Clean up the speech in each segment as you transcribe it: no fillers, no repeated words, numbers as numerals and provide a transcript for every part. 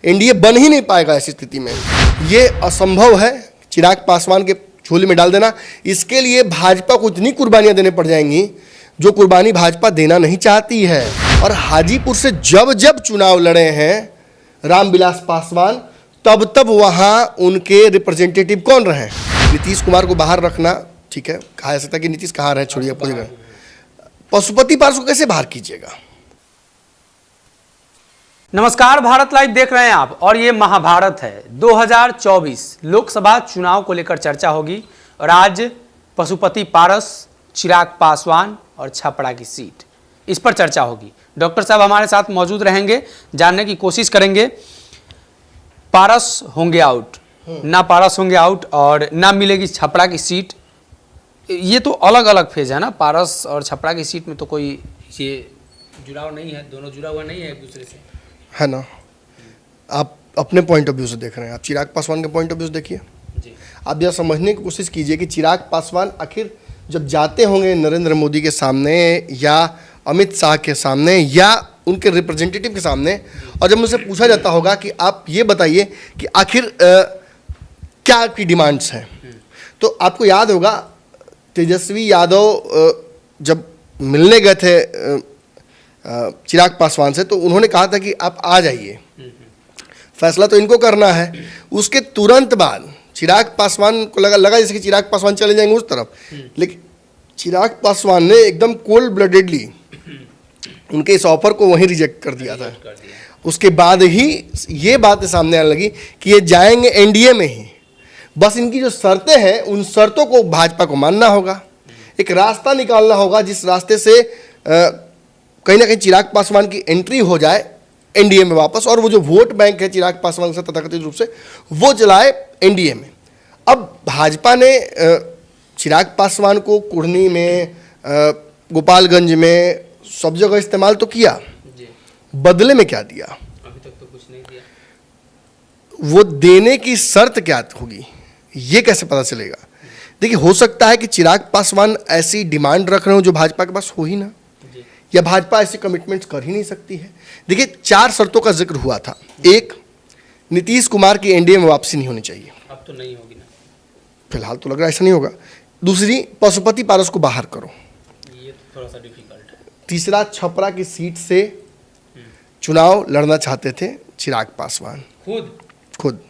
NDA बन ही नहीं पाएगा ऐसी स्थिति में। ये असंभव है चिराग पासवान के झोली में डाल देना। इसके लिए भाजपा को इतनी कुर्बानियां देने पड़ जाएंगी जो कुर्बानी भाजपा देना नहीं चाहती है। और हाजीपुर से जब जब चुनाव लड़े हैं रामविलास पासवान, तब तब वहां उनके रिप्रेजेंटेटिव कौन रहे? नीतीश कुमार को बाहर रखना ठीक है, कहा जा सकता है कि नीतीश कहाँ रहे, छोड़िए पूरी रहे। पशुपति पारस को कैसे बाहर कीजिएगा? नमस्कार, भारत लाइव देख रहे हैं आप और ये महाभारत है। 2024 लोकसभा चुनाव को लेकर चर्चा होगी और आज पशुपति पारस, चिराग पासवान और छपरा की सीट, इस पर चर्चा होगी। डॉक्टर साहब हमारे साथ मौजूद रहेंगे, जानने की कोशिश करेंगे पारस होंगे आउट, ना पारस होंगे आउट और ना मिलेगी छपरा की सीट। ये तो अलग अलग फेज है ना, पारस और छपरा की सीट में तो कोई ये जुड़ाव नहीं है, दोनों जुड़ा हुआ नहीं है एक दूसरे से, है ना। आप अपने पॉइंट ऑफ व्यू से देख रहे हैं, आप चिराग पासवान के पॉइंट ऑफ व्यू से देखिए। आप यह समझने की कोशिश कीजिए कि चिराग पासवान आखिर जब जाते होंगे नरेंद्र मोदी के सामने या अमित शाह के सामने या उनके रिप्रेजेंटेटिव के सामने, और जब मुझसे पूछा जाता होगा कि आप ये बताइए कि आखिर क्या आपकी डिमांड्स हैं, तो आपको याद होगा तेजस्वी यादव जब मिलने गए थे चिराग पासवान से, तो उन्होंने कहा था कि आप आ जाइए, फैसला तो इनको करना है। उसके तुरंत बाद चिराग पासवान को लगा जैसे कि चिराग पासवान चले जाएंगे उस तरफ, लेकिन चिराग पासवान ने एकदम कोल्ड ब्लडेडली उनके इस ऑफर को वहीं रिजेक्ट कर दिया था। उसके बाद ही ये बात सामने आने लगी कि ये जाएंगे एनडीए में ही, बस इनकी जो शर्तें हैं उन शर्तों को भाजपा को मानना होगा, एक रास्ता निकालना होगा जिस रास्ते से कहीं ना कहीं चिराग पासवान की एंट्री हो जाए एनडीए में वापस, और वो जो वोट बैंक है चिराग पासवान से तथाकथित रूप से वो चलाए एनडीए में। अब भाजपा ने चिराग पासवान को कुढ़नी में, गोपालगंज में, सब जगह इस्तेमाल तो किया, बदले में क्या दिया? अभी तक तो कुछ नहीं दिया। वो देने की शर्त क्या होगी ये कैसे पता चलेगा? देखिए, हो सकता है कि चिराग पासवान ऐसी डिमांड रख रहे हो जो भाजपा के पास हो ही ना, या भाजपा ऐसे कमिटमेंट्स कर ही नहीं सकती है। देखिए, 4 शर्तों का जिक्र हुआ था। एक, नीतीश कुमार की एनडीए में वापसी नहीं होनी चाहिए, अब तो नहीं होगी ना, फिलहाल तो लग रहा है ऐसा नहीं होगा। दूसरी, पशुपति पारस को बाहर करो, ये तो थोड़ा सा डिफिकल्ट है। तीसरा, छपरा की सीट से चुनाव लड़ना चाहते थे चिराग पासवान खुद।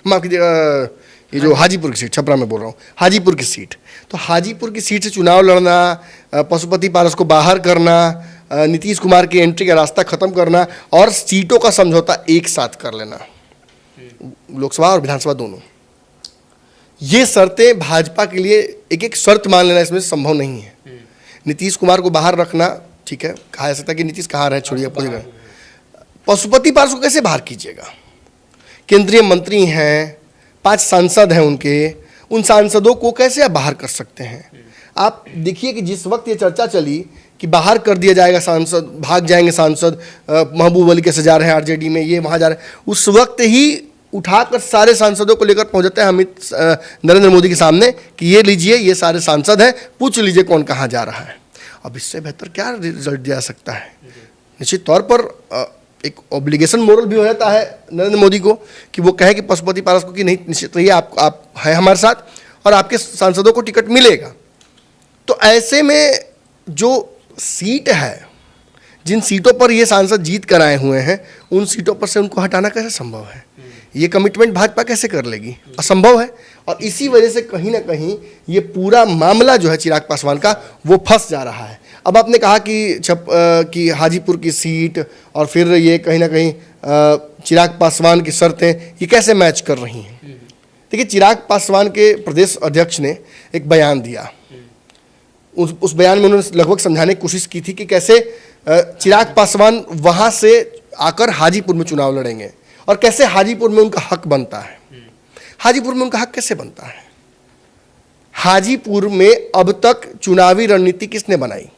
माफ कीजिएगा, ये जो हाजीपुर की सीट, छपरा में बोल रहा हूँ, हाजीपुर की सीट, तो हाजीपुर की सीट से चुनाव लड़ना, पशुपति पारस को बाहर करना, नीतीश कुमार की एंट्री का रास्ता खत्म करना और सीटों का समझौता एक साथ कर लेना, लोकसभा और विधानसभा दोनों, ये शर्तें भाजपा के लिए एक एक शर्त मान लेना इसमें संभव नहीं है। नीतीश कुमार को बाहर रखना ठीक है, कहा जा सकता है कि नीतीश कहाँ रहे, छोड़िए पूरी रहे। पशुपति पारस को कैसे बाहर कीजिएगा? केंद्रीय मंत्री हैं, 5 सांसद हैं उनके, उन सांसदों को कैसे आप बाहर कर सकते हैं? आप देखिए कि जिस वक्त ये चर्चा चली कि बाहर कर दिया जाएगा सांसद, भाग जाएंगे सांसद, महबूब अली कैसे जा रहे हैं आरजेडी में, ये वहाँ जा रहे हैं, उस वक्त ही उठाकर सारे सांसदों को लेकर पहुँच जाते हैं नरेंद्र मोदी के सामने कि ये लीजिए, ये सारे सांसद हैं, पूछ लीजिए कौन कहाँ जा रहा है। अब इससे बेहतर क्या रिजल्ट दिया सकता है? निश्चित तौर पर एक ऑब्लिगेशन मोरल भी हो जाता है नरेंद्र मोदी को कि वो कहे कि पशुपति पारस को कि नहीं, निश्चित रहिए, आप हैं हमारे साथ और आपके सांसदों को टिकट मिलेगा। तो ऐसे में जो सीट है, जिन सीटों पर ये सांसद जीत कर आए हुए हैं, उन सीटों पर से उनको हटाना कैसे संभव है? ये कमिटमेंट भाजपा कैसे कर लेगी? असंभव है। और इसी वजह से कहीं ना कहीं ये पूरा मामला जो है चिराग पासवान का वो फंस जा रहा है। अब आपने कहा कि हाजीपुर की सीट और फिर ये कहीं ना कहीं चिराग पासवान की शर्तें ये कैसे मैच कर रही हैं? देखिए, चिराग पासवान के प्रदेश अध्यक्ष ने एक बयान दिया, उस बयान में उन्होंने लगभग समझाने की कोशिश की थी कि कैसे चिराग पासवान वहाँ से आकर हाजीपुर में चुनाव लड़ेंगे और कैसे हाजीपुर में उनका हक बनता है। हाजीपुर में उनका हक कैसे बनता है? हाजीपुर में अब तक चुनावी रणनीति किसने बनाई?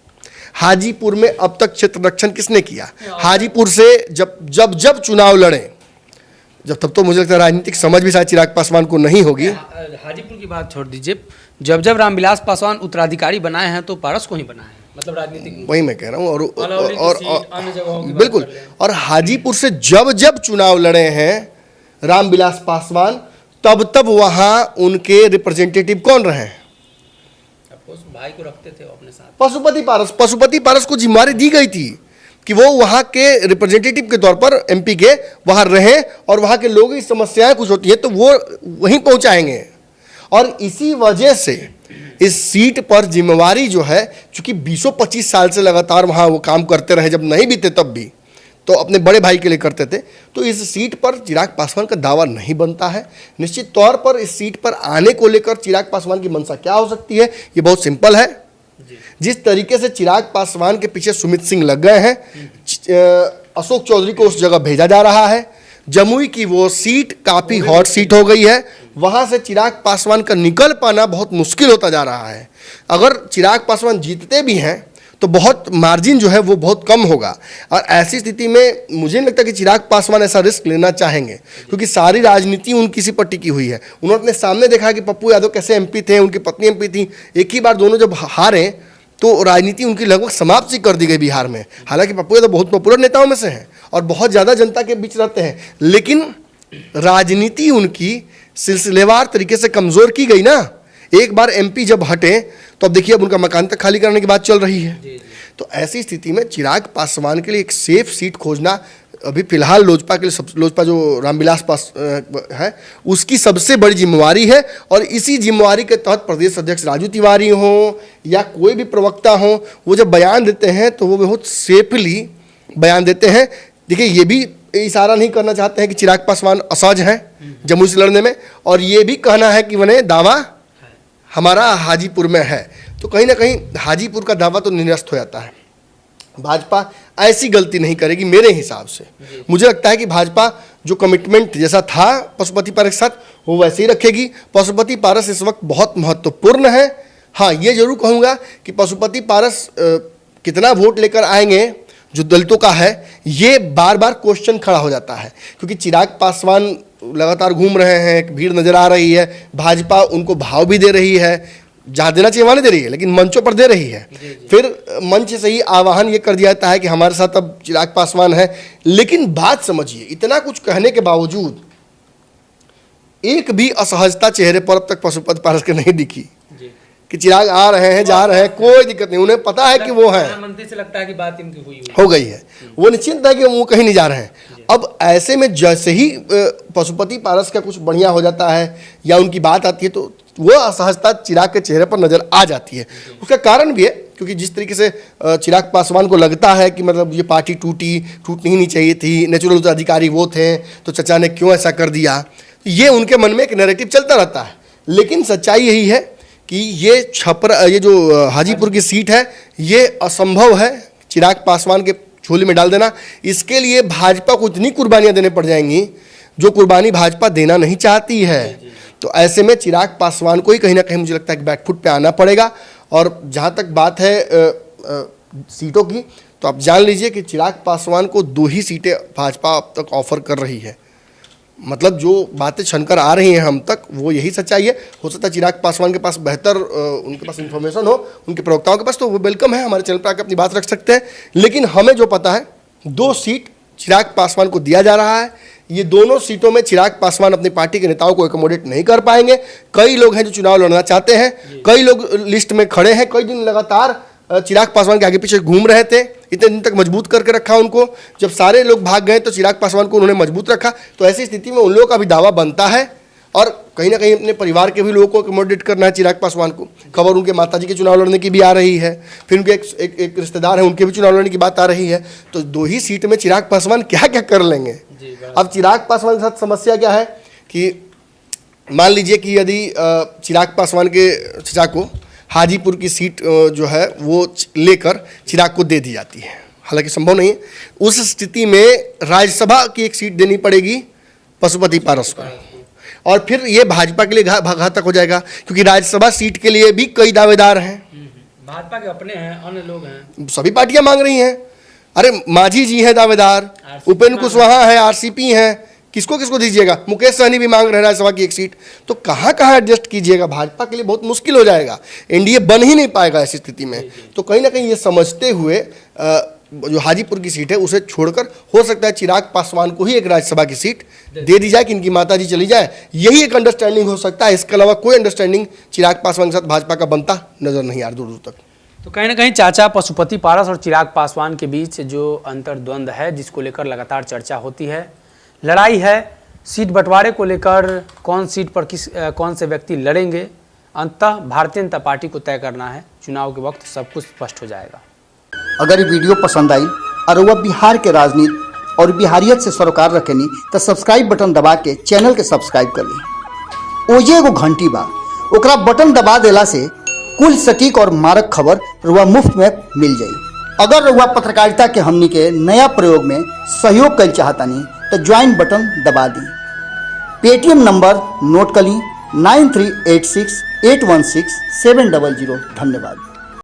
हाजीपुर में अब तक क्षेत्र रक्षण किसने किया? हाजीपुर से जब चुनाव लड़े, जब तब तो मुझे लगता है राजनीतिक समझ भी शायद चिराग पासवान को नहीं होगी। हाजीपुर की बात छोड़ दीजिए, जब रामविलास पासवान उत्तराधिकारी बनाए हैं तो पारस को ही बनाए हैं, मतलब राजनीतिक, वही मैं कह रहा हूँ। अलौली की सीट, अन्य जगहों की बात बिल्कुल, कर लें। और हाजीपुर से जब जब चुनाव लड़े हैं रामविलास पासवान, तब तब वहां उनके रिप्रेजेंटेटिव कौन रहे हैं? उस भाई को रखते थे वो अपने साथ, पशुपति पारस को जिम्मेदारी दी गई थी कि वो वहां के रिप्रेजेंटेटिव के तौर पर एमपी के वहां रहें और वहां के लोगों की समस्याएं कुछ होती है तो वो वहीं पहुंचाएंगे। और इसी वजह से इस सीट पर जिम्मेवारी जो है, चूंकि 20-25 साल से लगातार वहां वो काम करते रहे, जब नहीं भी थे तब भी तो अपने बड़े भाई के लिए करते थे, तो इस सीट पर चिराग पासवान का दावा नहीं बनता है। निश्चित तौर पर इस सीट पर आने को लेकर चिराग पासवान की मंशा क्या हो सकती है, ये बहुत सिंपल है। जिस तरीके से चिराग पासवान के पीछे सुमित सिंह लग गए हैं, अशोक चौधरी को उस जगह भेजा जा रहा है। जमुई की वो सीट काफ़ी हॉट सीट हो गई है, वहाँ से चिराग पासवान का निकल पाना बहुत मुश्किल होता जा रहा है। अगर चिराग पासवान जीतते भी हैं तो बहुत मार्जिन जो है वो बहुत कम होगा, और ऐसी स्थिति में मुझे नहीं लगता कि चिराग पासवान ऐसा रिस्क लेना चाहेंगे, क्योंकि सारी राजनीति उनकी इसी पर टिकी हुई है। उन्होंने अपने सामने देखा कि पप्पू यादव कैसे एमपी थे, उनकी पत्नी एमपी थी, एक ही बार दोनों जब हारे तो राजनीति उनकी लगभग समाप्त सी कर दी गई बिहार में। हालांकि पप्पू यादव बहुत पॉपुलर नेताओं में से हैं और बहुत ज़्यादा जनता के बीच रहते हैं, लेकिन राजनीति उनकी सिलसिलेवार तरीके से कमज़ोर की गई ना। एक बार एमपी जब हटे तो अब देखिए अब उनका मकान तक खाली करने की बात चल रही है। तो ऐसी स्थिति में चिराग पासवान के लिए एक सेफ सीट खोजना अभी फिलहाल लोजपा के लिए लोजपा जो रामविलास पास है उसकी सबसे बड़ी जिम्मेवारी है। और इसी जिम्मेवारी के तहत प्रदेश अध्यक्ष राजू तिवारी हों या कोई भी प्रवक्ता हों, वो जब बयान देते हैं तो वो बहुत सेफली बयान देते हैं। देखिए ये भी इशारा नहीं करना चाहते हैं कि चिराग पासवान असहज हैं जमुई से लड़ने में, और ये भी कहना है कि उन्हें दावा हमारा हाजीपुर में है। तो कहीं ना कहीं हाजीपुर का दावा तो निरस्त हो जाता है। भाजपा ऐसी गलती नहीं करेगी मेरे हिसाब से। मुझे लगता है कि भाजपा जो कमिटमेंट जैसा था पशुपति पारस के साथ वो वैसे ही रखेगी। पशुपति पारस इस वक्त बहुत महत्वपूर्ण है। हाँ, ये जरूर कहूँगा कि पशुपति पारस कितना वोट लेकर आएंगे जो दलितों का है, ये बार बार क्वेश्चन खड़ा हो जाता है, क्योंकि चिराग पासवान लगातार घूम रहे हैं, एक भीड़ नज़र आ रही है, भाजपा उनको भाव भी दे रही है, जहाँ देना चाहिए वहाँ नहीं दे रही है, लेकिन मंचों पर दे रही है। फिर मंच से ही आह्वान ये कर दिया जाता है कि हमारे साथ अब चिराग पासवान है। लेकिन बात समझिए, इतना कुछ कहने के बावजूद एक भी असहजता चेहरे पर अब तक पशुपति पारस के नहीं दिखी कि चिराग आ रहे हैं जा रहे हैं, कोई दिक्कत नहीं। उन्हें पता है कि वो है, प्रधानमंत्री से लगता है कि बात इनकी हो गई है, वो निश्चिंत है कि वो कहीं नहीं जा रहे हैं। अब ऐसे में जैसे ही पशुपति पारस का कुछ बढ़िया हो जाता है या उनकी बात आती है तो वो असहजता चिराग के चेहरे पर नजर आ जाती है। उसका कारण भी है क्योंकि जिस तरीके से चिराग पासवान को लगता है कि मतलब ये पार्टी टूटनी ही नहीं चाहिए थी, नेचुरल उत्तराधिकारी वो थे तो चचा ने क्यों ऐसा कर दिया, ये उनके मन में एक नैरेटिव चलता रहता है। लेकिन सच्चाई यही है कि ये जो हाजीपुर की सीट है ये असंभव है चिराग पासवान के झोले में डाल देना। इसके लिए भाजपा को इतनी कुर्बानियां देने पड़ जाएंगी जो कुर्बानी भाजपा देना नहीं चाहती है। तो ऐसे में चिराग पासवान को ही कहीं ना कहीं मुझे लगता है कि बैकफुट पे आना पड़ेगा। और जहाँ तक बात है सीटों की, तो आप जान लीजिए कि चिराग पासवान को 2 ही सीटें भाजपा अब तक ऑफर कर रही है। मतलब जो बातें छनकर आ रही हैं हम तक वो यही सच्चाई है। हो सकता है चिराग पासवान के पास बेहतर उनके पास इन्फॉर्मेशन हो, उनके प्रवक्ताओं के पास, तो वो वेलकम है, हमारे चैनल पर आकर अपनी बात रख सकते हैं। लेकिन हमें जो पता है 2 सीट चिराग पासवान को दिया जा रहा है। ये दोनों सीटों में चिराग पासवान अपनी पार्टी के नेताओं को एकोमोडेट नहीं कर पाएंगे। कई लोग हैं जो चुनाव लड़ना चाहते हैं, कई लोग लिस्ट में खड़े हैं, कई दिन लगातार चिराग पासवान के आगे पीछे घूम रहे थे, इतने दिन तक मजबूत करके रखा उनको। जब सारे लोग भाग गए तो चिराग पासवान को उन्होंने मजबूत रखा। तो ऐसी स्थिति में उन लोगों का भी दावा बनता है और कहीं ना कहीं अपने परिवार के भी लोगों को एकोमोडेट करना है चिराग पासवान को। खबर उनके माताजी के चुनाव लड़ने की भी आ रही है, फिर उनके एक रिश्तेदार हैं उनके भी चुनाव लड़ने की बात आ रही है। तो 2 ही सीट में चिराग पासवान क्या क्या कर लेंगे। अब चिराग पासवान के साथ समस्या क्या है कि मान लीजिए कि यदि चिराग पासवान के चचा को हाजीपुर की सीट जो है वो लेकर चिराग को दे दी जाती है, हालांकि संभव नहीं है, उस स्थिति में राज्यसभा की एक सीट देनी पड़ेगी पशुपति पारस को, और फिर ये भाजपा के लिए घातक हो जाएगा क्योंकि राज्यसभा सीट के लिए भी कई दावेदार हैं। भाजपा के अपने हैं, अन्य लोग हैं, सभी पार्टियां मांग रही हैं। अरे मांझी जी हैं दावेदार, उपेंद्र कुशवाहा है, आरसीपी हैं, किसको किसको दीजिएगा? मुकेश सहनी भी मांग रहे राज्यसभा की एक सीट, तो कहाँ कहाँ एडजस्ट कीजिएगा? भाजपा के लिए बहुत मुश्किल हो जाएगा, एनडीए बन ही नहीं पाएगा ऐसी स्थिति में। तो कहीं ना कहीं ये समझते हुए जो हाजीपुर की सीट है उसे छोड़कर हो सकता है चिराग पासवान को ही एक राज्यसभा की सीट दे दी जाए कि इनकी माताजी चली जाए। यही एक अंडरस्टैंडिंग हो सकता है, इसके अलावा कोई अंडरस्टैंडिंग चिराग पासवान के साथ भाजपा का बनता नजर नहीं आ रहा दूर दूर तक। तो कहीं ना कहीं चाचा पशुपति पारस और चिराग पासवान के बीच जो अंतर्द्वंद है, जिसको लेकर लगातार चर्चा होती है, लड़ाई है, सीट बंटवारे को लेकर कौन सीट पर कौन से व्यक्ति लड़ेंगे, अंततः भारतीय जनता पार्टी को तय करना है। चुनाव के वक्त सब कुछ स्पष्ट हो जाएगा। अगर ये वीडियो पसंद आई और वह बिहार के राजनीति और बिहारियत से सरोकार रखेनी तो सब्सक्राइब बटन दबा के चैनल के सब्सक्राइब कर ली। ओजे एगो घंटी बा, ओकरा बटन दबा देला से कुल सटीक और मारक खबर रुआ मुफ्त में मिल जाई। अगर रुआ पत्रकारिता के हमनी के नया प्रयोग में सहयोग कर चाहतानी तो ज्वाइन बटन दबा दी। पेटीएम नंबर नोट कर ली 9386816700। धन्यवाद।